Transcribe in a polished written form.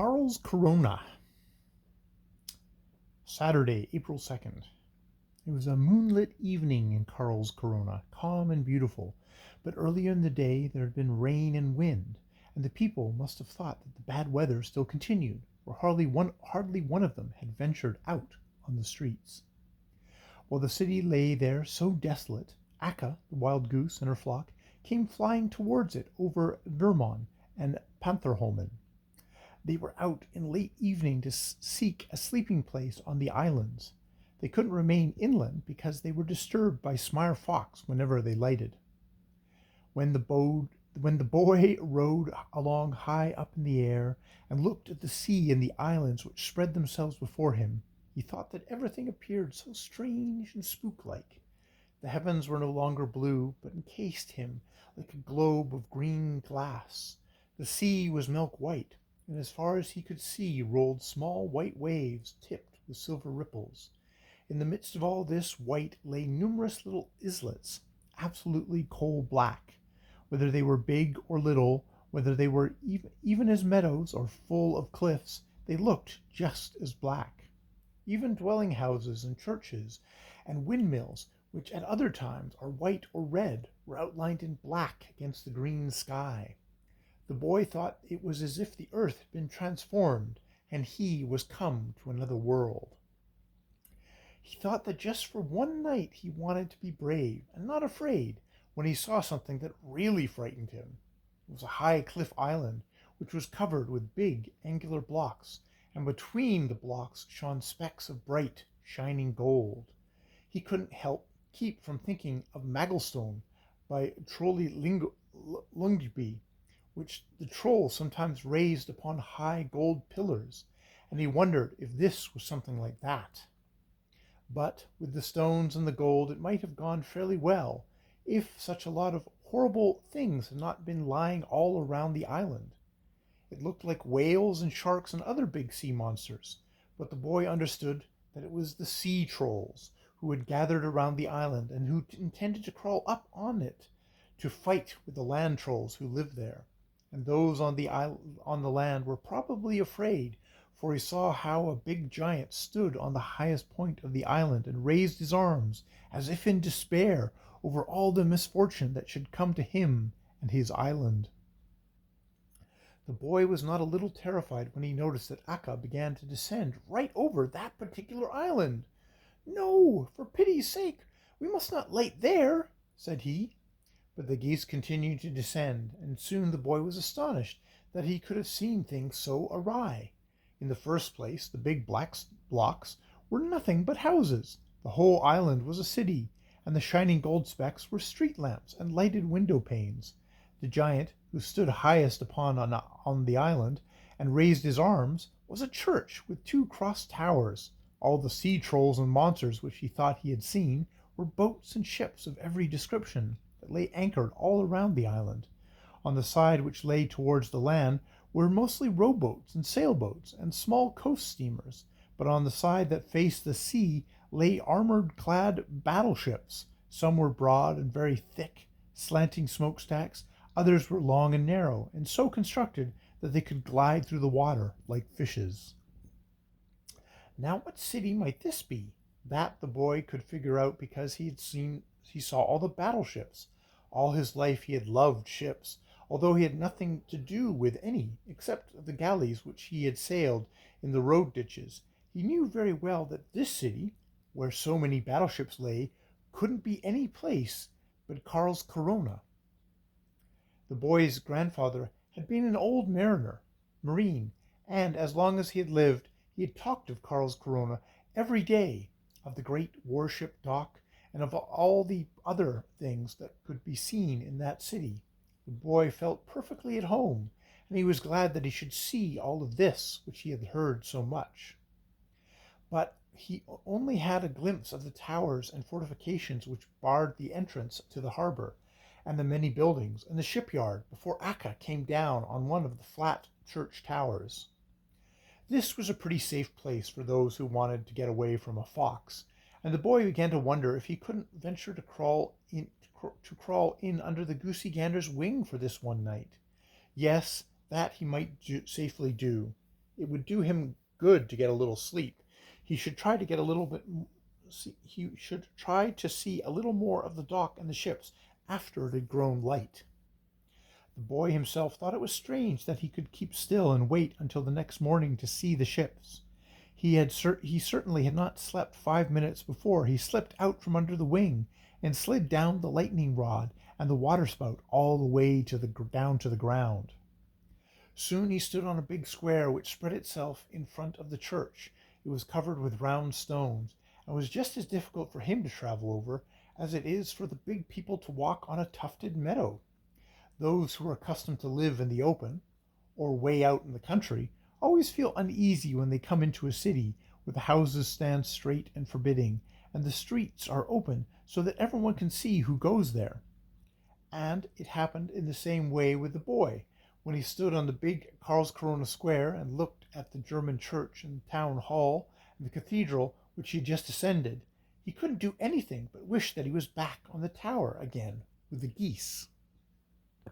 Krlskrn, Saturday, April 2nd. It was a moonlit evening in Krlskrn, calm and beautiful, but earlier in the day there had been rain and wind, and the people must have thought that the bad weather still continued, for hardly one of them had ventured out on the streets. While the city lay there so desolate, Akka, the wild goose, and her flock came flying towards it over Vermon and Pantherholmen. They were out in late evening to seek a sleeping place on the islands. They couldn't remain inland because they were disturbed by Smyr Fox whenever they lighted. When the boy rode along high up in the air and looked at the sea and the islands which spread themselves before him, he thought that everything appeared so strange and spook-like. The heavens were no longer blue, but encased him like a globe of green glass. The sea was milk white, and as far as he could see rolled small white waves tipped with silver ripples. In the midst of all this white lay numerous little islets, absolutely coal-black. Whether they were big or little, whether they were even as meadows or full of cliffs, they looked just as black. Even dwelling houses and churches and windmills, which at other times are white or red, were outlined in black against the green sky. The boy thought it was as if the earth had been transformed, and he was come to another world. He thought that just for one night he wanted to be brave and not afraid, when he saw something that really frightened him. It was a high cliff island, which was covered with big angular blocks, and between the blocks shone specks of bright, shining gold. He couldn't keep from thinking of Maglestone by Trolli Lungby, which the troll sometimes raised upon high gold pillars, and he wondered if this was something like that. But with the stones and the gold it might have gone fairly well, if such a lot of horrible things had not been lying all around the island. It looked like whales and sharks and other big sea monsters, but the boy understood that it was the sea trolls who had gathered around the island and who intended to crawl up on it to fight with the land trolls who lived there. And those on the land were probably afraid, for he saw how a big giant stood on the highest point of the island and raised his arms, as if in despair over all the misfortune that should come to him and his island. The boy was not a little terrified when he noticed that Akka began to descend right over that particular island. "No, for pity's sake, we must not light there," said he. But the geese continued to descend, and soon the boy was astonished that he could have seen things so awry. In the first place, the big black blocks were nothing but houses. The whole island was a city, and the shining gold specks were street lamps and lighted window panes. The giant, who stood highest on the island and raised his arms, was a church with two crossed towers. All the sea trolls and monsters which he thought he had seen were boats and ships of every description that lay anchored all around the island. On the side which lay towards the land were mostly rowboats and sailboats and small coast steamers, but on the side that faced the sea lay armored-clad battleships. Some were broad and very thick, slanting smokestacks. Others were long and narrow, and so constructed that they could glide through the water like fishes. Now what city might this be? That the boy could figure out because he saw all the battleships. All his life he had loved ships, although he had nothing to do with any except the galleys which he had sailed in the road ditches. He knew very well that this city, where so many battleships lay, couldn't be any place but Krlskrn. The boy's grandfather had been an old marine, and as long as he had lived, he had talked of Krlskrn every day, of the great warship dock, and of all the other things that could be seen in that city. The boy felt perfectly at home, and he was glad that he should see all of this which he had heard so much. But he only had a glimpse of the towers and fortifications which barred the entrance to the harbor, and the many buildings, and the shipyard, before Akka came down on one of the flat church towers. This was a pretty safe place for those who wanted to get away from a fox, and the boy began to wonder if he couldn't venture to crawl in under the goosey gander's wing for this one night. Yes, that he might safely do, it would do him good to get a little sleep. He should try to get a little bit. He should try to see a little more of the dock and the ships after it had grown light. The boy himself thought it was strange that he could keep still and wait until the next morning to see the ships. He certainly had not slept 5 minutes before he slipped out from under the wing and slid down the lightning rod and the waterspout all the way down to the ground. Soon he stood on a big square which spread itself in front of the church. It was covered with round stones, and was just as difficult for him to travel over as it is for the big people to walk on a tufted meadow. Those who are accustomed to live in the open, or way out in the country, always feel uneasy when they come into a city where the houses stand straight and forbidding, and the streets are open so that everyone can see who goes there. And it happened in the same way with the boy. When he stood on the big Krlskrn square and looked at the German church and the town hall and the cathedral which he had just ascended, he couldn't do anything but wish that he was back on the tower again with the geese.